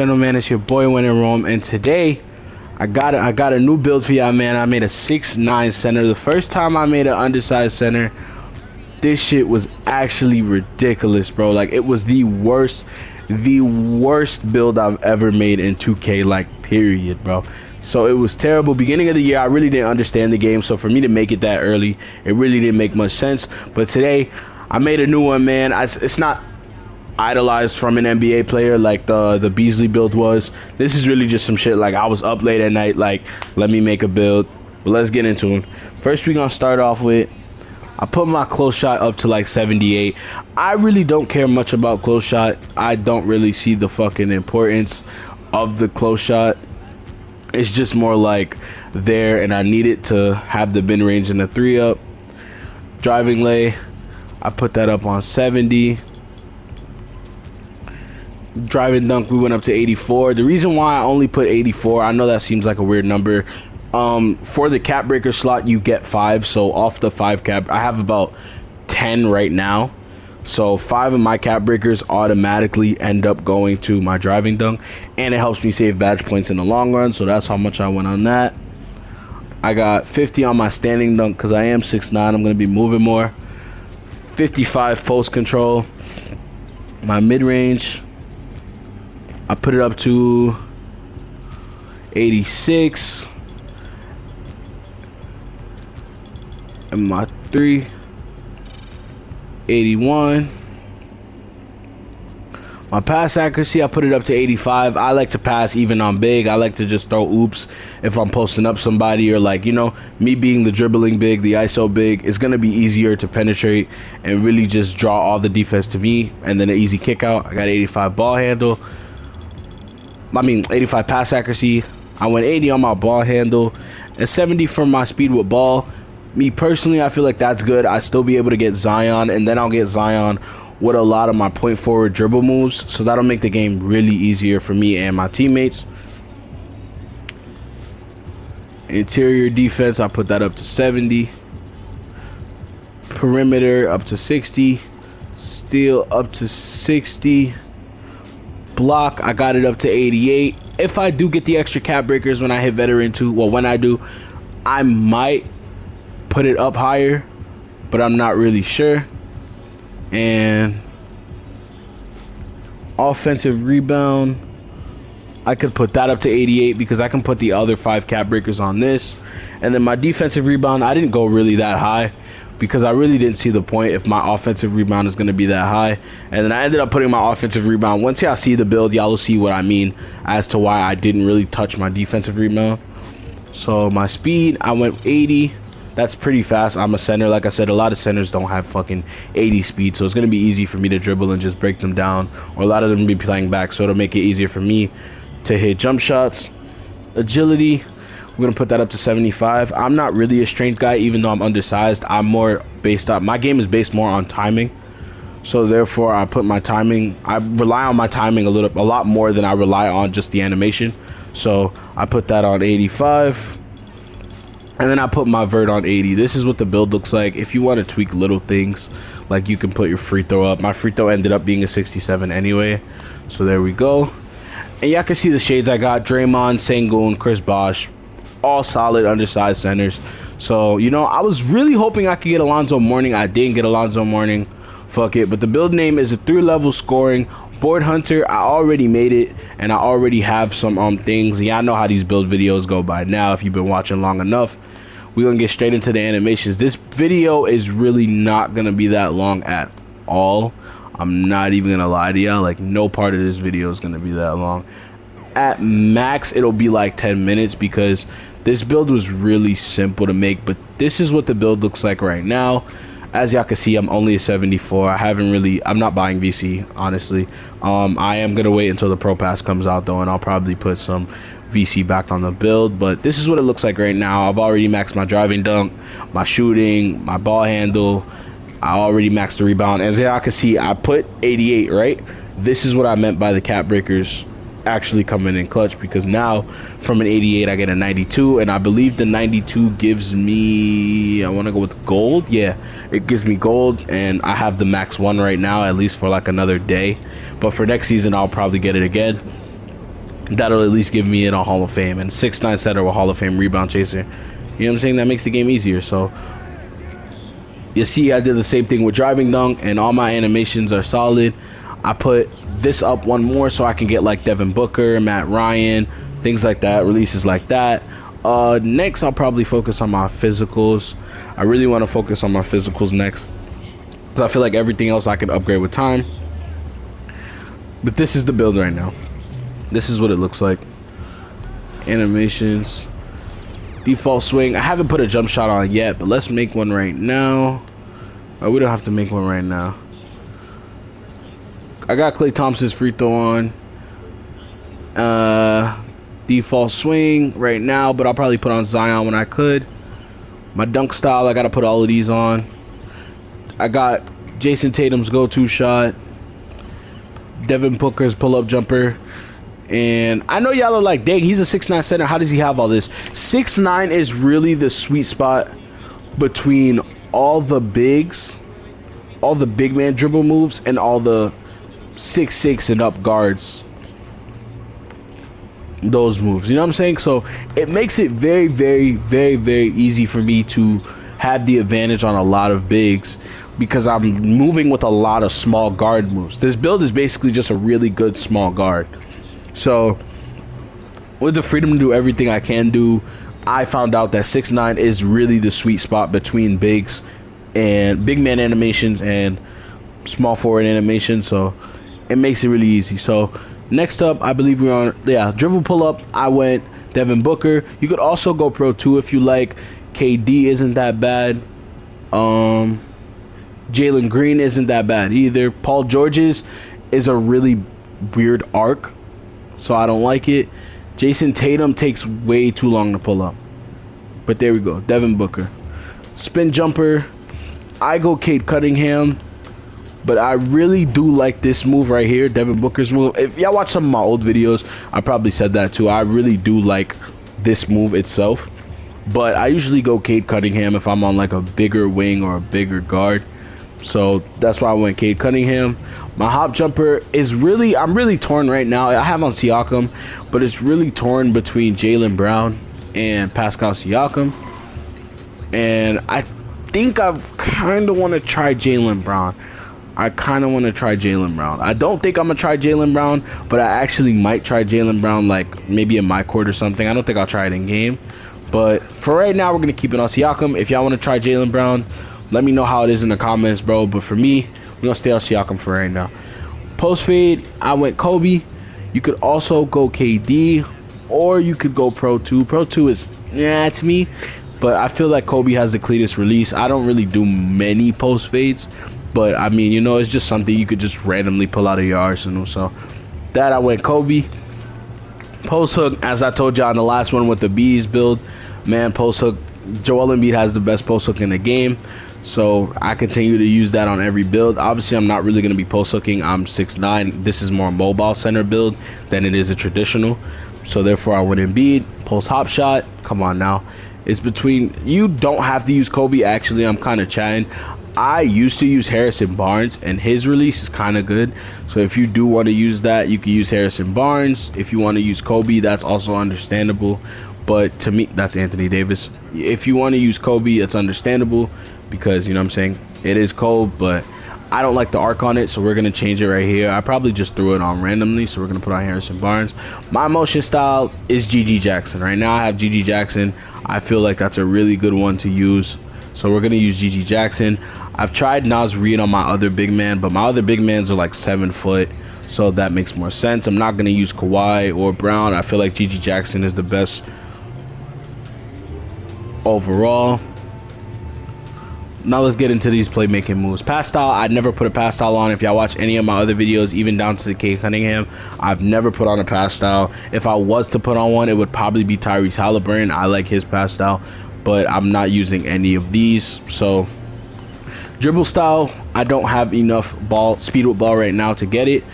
Gentlemen, it's your boy Winning Rome, and today I got a new build for y'all, man. I made a 6'9" center. The first time I made an undersized center, this shit was actually ridiculous, bro. Like, it was the worst build I've ever made in 2K, like, period, bro. So it was terrible. Beginning of the year, I really didn't understand the game, so for me to make it that early, it really didn't make much sense. But today I made a new one, man. It's not idolized from an NBA player like the Beasley build was. This is really just some shit like I was up late at night, like, let me make a build. But let's get into them. First, we're gonna start off with, I put my close shot up to like 78. I really don't care much about close shot. I don't really see the fucking importance of the close shot. It's just more like there, and I need it to have the bin range and the 3-up. Driving lay, I put that up on 70. Driving dunk, we went up to 84. The reason why I only put 84, I know that seems like a weird number. For the cap breaker slot, you get 5. So off the 5 cap, I have about 10 right now. So 5 of my cap breakers automatically end up going to my driving dunk, and it helps me save badge points in the long run. So that's how much I went on that. I got 50 on my standing dunk because I am 6'9". I'm going to be moving more. 55 post control. My mid range, I put it up to 86. And my 3, 81. My pass accuracy, I put it up to 85. I like to pass even on big. I like to just throw oops if I'm posting up somebody, or, like, you know, me being the dribbling big, the ISO big, it's going to be easier to penetrate and really just draw all the defense to me. And then an easy kick out. I got 85 ball handle. 85 pass accuracy. I went 80 on my ball handle and 70 for my speed with ball. Me personally, I feel like that's good. I still be able to get Zion, and then I'll get Zion with a lot of my point forward dribble moves, so that'll make the game really easier for me and my teammates. Interior defense, I put that up to 70. Perimeter up to 60. Steal up to 60. Block, I got it up to 88. If I do get the extra cap breakers when I hit veteran 2, well, when I do, I might put it up higher, but I'm not really sure. And offensive rebound, I could put that up to 88 because I can put the other 5 cap breakers on this. And then my defensive rebound, I didn't go really that high because I really didn't see the point if my offensive rebound is going to be that high. And then I ended up putting my offensive rebound. Once y'all see the build, y'all will see what I mean as to why I didn't really touch my defensive rebound. So my speed, I went 80. That's pretty fast. I'm a center. Like I said, a lot of centers don't have fucking 80 speed, so it's going to be easy for me to dribble and just break them down, or a lot of them be playing back, so it'll make it easier for me to hit jump shots. Agility, we're going to put that up to 75. I'm not really a strength guy, even though I'm undersized. I'm more based on, my game is based more on timing, so therefore I put my timing, I rely on my timing a lot more than I rely on just the animation. So I put that on 85. And then I put my vert on 80. This is what the build looks like. If you want to tweak little things, like, you can put your free throw up. My free throw ended up being a 67 anyway. So there we go. And y'all can see the shades I got. Draymond, Sengun, Chris Bosh. All solid undersized centers. So, you know, I was really hoping I could get Alonzo Mourning. I didn't get Alonzo Mourning. Fuck it. But the build name is a 3-level scoring board hunter. I already made it, and I already have some things. Y'all know how these build videos go by now if you've been watching long enough. We're gonna get straight into the animations. This video is really not gonna be that long at all. I'm not even gonna lie to y'all. Like, no part of this video is gonna be that long. At max, it'll be like 10 minutes because this build was really simple to make. But this is what the build looks like right now. As y'all can see, I'm only a 74. I'm not buying VC, honestly. I am gonna wait until the Pro Pass comes out though, and I'll probably put some VC back on the build. But this is what it looks like right now. I've already maxed my driving dunk, my shooting, my ball handle. I already maxed the rebound. As y'all can see, I put 88, right? This is what I meant by the cap breakers actually coming in clutch, because now from an 88 I get a 92, and I believe the 92 gives me, I want to go with gold. Yeah, it gives me gold, and I have the max 1 right now, at least for like another day, but for next season I'll probably get it again. That'll at least give me in a Hall of Fame, and 6'9" setter with Hall of Fame rebound chaser. You know what I'm saying? That makes the game easier. So you see, I did the same thing with driving dunk, and all my animations are solid. I put this up one more so I can get like Devin Booker, Matt Ryan, things like that, releases like that. Next, I'll probably focus on my physicals. I really want to focus on my physicals next, because I feel like everything else I can upgrade with time. But this is the build right now. This is what it looks like. Animations. Default swing. I haven't put a jump shot on yet, but let's make one right now. Oh, we don't have to make one right now. I got Klay Thompson's free throw on. Default swing right now, but I'll probably put on Zion when I could. My dunk style, I got to put all of these on. I got Jason Tatum's go-to shot. Devin Booker's pull-up jumper. And I know y'all are like, dang, he's a 6'9" center. How does he have all this? 6'9" is really the sweet spot between all the bigs, all the big man dribble moves, and all the 6'6" and up guards. Those moves, you know what I'm saying? So it makes it very, very, very, very easy for me to have the advantage on a lot of bigs, because I'm moving with a lot of small guard moves. This build is basically just a really good small guard. So with the freedom to do everything I can do, I found out that 6'9" is really the sweet spot between bigs and big man animations and small forward animations. So it makes it really easy. So next up, I believe we're on, dribble pull up. I went Devin Booker. You could also go Pro 2 if you like. KD isn't that bad. Jalen Green isn't that bad either. Paul George's is a really weird arc, so I don't like it. Jason Tatum takes way too long to pull up. But there we go. Devin Booker. Spin jumper. I go Cade Cunningham. But I really do like this move right here, Devin Booker's move. If y'all watch some of my old videos, I probably said that too. I really do like this move itself. But I usually go Cade Cunningham if I'm on like a bigger wing or a bigger guard. So that's why I went Cade Cunningham. My hop jumper is really, I'm really torn right now. I have on Siakam, but it's really torn between Jaylen Brown and Pascal Siakam. And I think I kind of want to try Jaylen Brown. I don't think I'm going to try Jaylen Brown, but I actually might try Jaylen Brown, like maybe in my court or something. I don't think I'll try it in game. But for right now, we're going to keep it on Siakam. If y'all want to try Jaylen Brown, let me know how it is in the comments, bro. But for me, we're going to stay on Siakam for right now. Post fade, I went Kobe. You could also go KD, or you could go Pro 2. Pro 2 is, to me. But I feel like Kobe has the cleanest release. I don't really do many post fades. But, I mean, you know, it's just something you could just randomly pull out of your arsenal. So, that I went Kobe. Post hook, as I told y'all in the last one with the Bees build, man, post hook, Joel Embiid has the best post hook in the game. So, I continue to use that on every build. Obviously, I'm not really going to be post hooking. I'm 6'9". This is more mobile center build than it is a traditional. So, therefore, I went Embiid. Post hop shot. Come on now. It's between, you don't have to use Kobe. Actually, I'm kind of chatting. I used to use Harrison Barnes, and his release is kind of good. So if you do want to use that, you can use Harrison Barnes. If you want to use Kobe, that's also understandable. But to me, that's Anthony Davis. If you want to use Kobe, it's understandable because, you know what I'm saying, it is cold, but I don't like the arc on it, so we're going to change it right here. I probably just threw it on randomly, so we're going to put on Harrison Barnes. My motion style is GG Jackson. Right now I have GG Jackson. I feel like that's a really good one to use. So we're going to use GG Jackson. I've tried Naz Reid on my other big man, but my other big mans are like 7 foot, so that makes more sense. I'm not going to use Kawhi or Brown. I feel like GG Jackson is the best overall. Now let's get into these playmaking moves. Pass style, I never put a pass style on. If y'all watch any of my other videos, even down to the Cade Cunningham, I've never put on a pass style. If I was to put on one, it would probably be Tyrese Halliburton. I like his pass style, but I'm not using any of these. So dribble style, I don't have enough speed with ball right now to get it,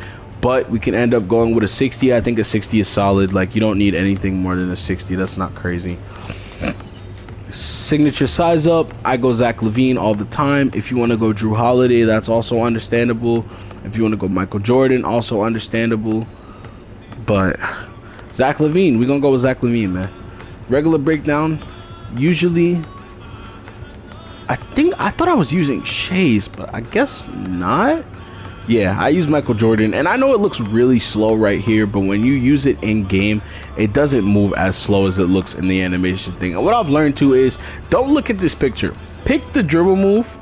but we can end up going with a 60. I think a 60 is solid. Like, you don't need anything more than a 60. That's not crazy. Signature size up, I go Zach LaVine all the time. If you want to go Drew Holiday, that's also understandable. If you want to go Michael Jordan, also understandable. But Zach LaVine. We're gonna go with Zach LaVine, man. Regular breakdown. Usually, I thought I was using Shay's, but I guess not. Yeah, I use Michael Jordan, and I know it looks really slow right here, but when you use it in game, it doesn't move as slow as it looks in the animation thing. And what I've learned too is, don't look at this picture. Pick the dribble move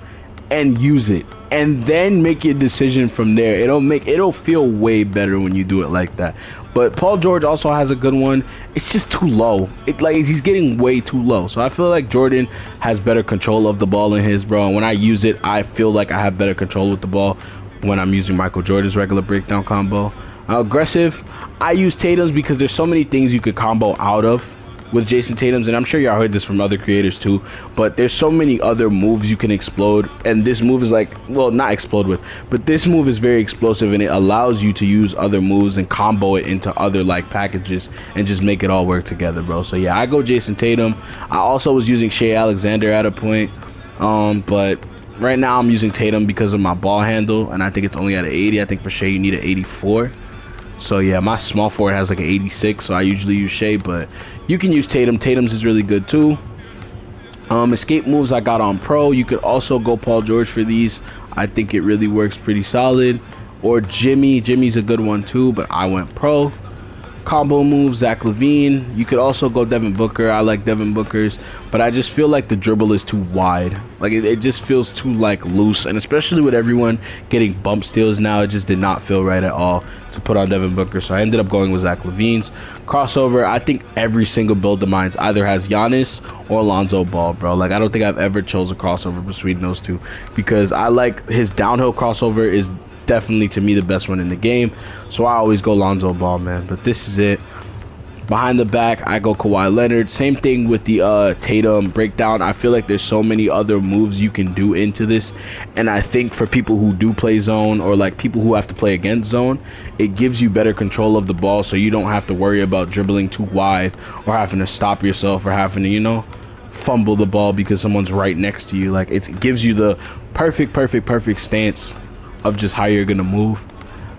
and use it, and then make your decision from there. It'll feel way better when you do it like that. But Paul George also has a good one. It's just too low. He's getting way too low. So I feel like Jordan has better control of the ball in his, bro. And when I use it, I feel like I have better control with the ball when I'm using Michael Jordan's regular breakdown combo. Aggressive, I use Tatum's because there's so many things you could combo out of with Jason Tatum's, and I'm sure y'all heard this from other creators too, but there's so many other moves you can explode, and this move is like, well, not explode with, but this move is very explosive, and it allows you to use other moves and combo it into other like packages and just make it all work together, bro. So yeah, I go Jason Tatum. I also was using Shea Alexander at a point, but right now I'm using Tatum because of my ball handle, and I think it's only at an 80. I think for Shea you need an 84. So yeah, my small forward has like an 86, so I usually use Shea, but you can use Tatum. Tatum's is really good too. Escape moves I got on pro. You could also go Paul George for these. I think it really works pretty solid. Or Jimmy. Jimmy's a good one too, but I went pro. Combo moves, Zach LaVine. You could also go Devin Booker. I like Devin Booker's, but I just feel like the dribble is too wide. Like it just feels too like loose, and especially with everyone getting bump steals now, it just did not feel right at all to put on Devin Booker. So I ended up going with Zach LaVine's. Crossover, I think every single build of mine either has Giannis or Lonzo Ball, bro. Like I don't think I've ever chose a crossover between those two, because I like his downhill crossover is definitely to me the best one in the game, so I always go Lonzo Ball, man. But this is it. Behind the back, I go Kawhi Leonard. Same thing with the Tatum breakdown. I feel like there's so many other moves you can do into this, and I think for people who do play zone, or like people who have to play against zone, it gives you better control of the ball, so you don't have to worry about dribbling too wide or having to stop yourself or having to, you know, fumble the ball because someone's right next to you. Like it gives you the perfect stance of just how you're gonna move.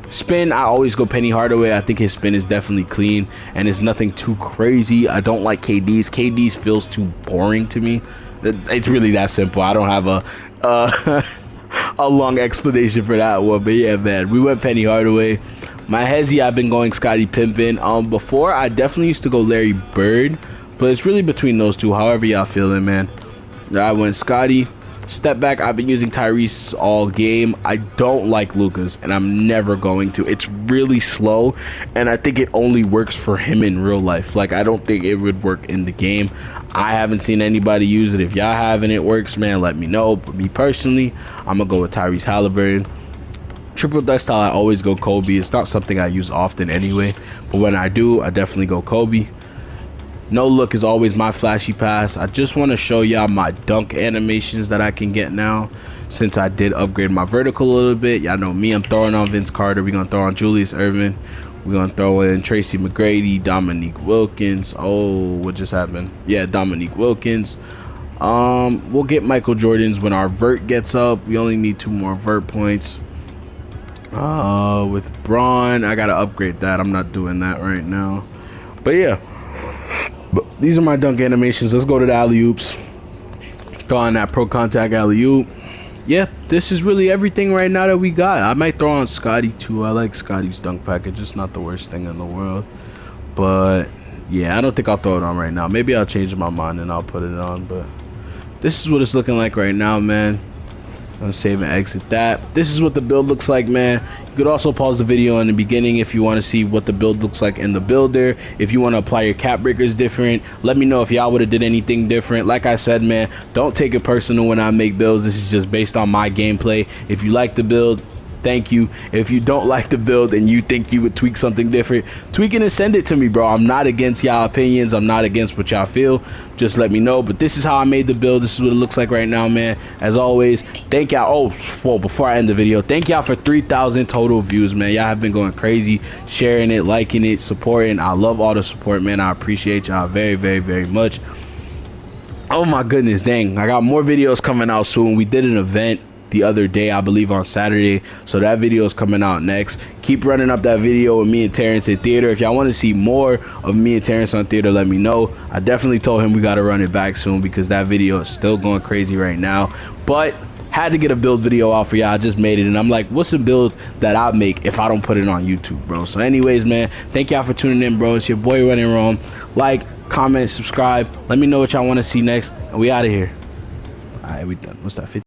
Spin, I always go Penny Hardaway. I think his spin is definitely clean and it's nothing too crazy. I don't like KD's feels too boring to me. It's really that simple. I don't have a long explanation for that one, but yeah, man, we went Penny Hardaway. My hezzy, I've been going Scottie Pippen. Before I definitely used to go Larry Bird, but it's really between those two, however y'all feeling, man. I went Scottie. Step back, I've been using Tyrese all game. I don't like Luka's, and I'm never going to. It's really slow, and I think it only works for him in real life. Like, I don't think it would work in the game. I haven't seen anybody use it. If y'all have and it works, man, let me know. But me personally, I'm going to go with Tyrese Halliburton. Triple dust style, I always go Kobe. It's not something I use often anyway, but when I do, I definitely go Kobe. No look is always my flashy pass. I just want to show y'all my dunk animations that I can get now, since I did upgrade my vertical a little bit. Y'all know me, I'm throwing on Vince Carter. We're going to throw on Julius Erving. We're going to throw in Tracy McGrady, Dominique Wilkins. Oh, what just happened? Yeah, Dominique Wilkins. We'll get Michael Jordan's when our vert gets up. We only need 2 more vert points. With Braun, I got to upgrade that. I'm not doing that right now. But yeah. But these are my dunk animations. Let's go to the alley-oops. Throw on that pro contact alley-oop. Yeah, this is really everything right now that we got. I might throw on Scotty too. I like Scotty's dunk package. It's not the worst thing in the world. But yeah, I don't think I'll throw it on right now. Maybe I'll change my mind and I'll put it on. But this is what it's looking like right now, man. I'm gonna save and exit that. This is what the build looks like, man. You could also pause the video in the beginning if you want to see what the build looks like in the builder. If you want to apply your cap breakers different, let me know if y'all would have did anything different. Like I said, man, don't take it personal when I make builds. This is just based on my gameplay. If you like the build, thank you. If you don't like the build and you think you would tweak something different, tweak it and send it to me, bro. I'm not against y'all opinions. I'm not against what y'all feel. Just let me know. But this is how I made the build. This is what it looks like right now, man. As always, thank y'all. Oh, well, before I end the video, thank y'all for 3,000 total views, man. Y'all have been going crazy, sharing it, liking it, supporting. I love all the support, man. I appreciate y'all very much. Oh my goodness, dang. I got more videos coming out soon. We did an event the other day, I believe on Saturday. So that video is coming out next. Keep running up that video with me and Terrence at theater. If y'all want to see more of me and Terrence on theater, let me know. I definitely told him we got to run it back soon because that video is still going crazy right now. But had to get a build video out for y'all. I just made it, and I'm like, what's a build that I make if I don't put it on YouTube, bro? So anyways, man, thank y'all for tuning in, bro. It's your boy Running Rome. Like, comment, subscribe. Let me know what y'all want to see next, and we out of here. All right, we done. What's that, 50?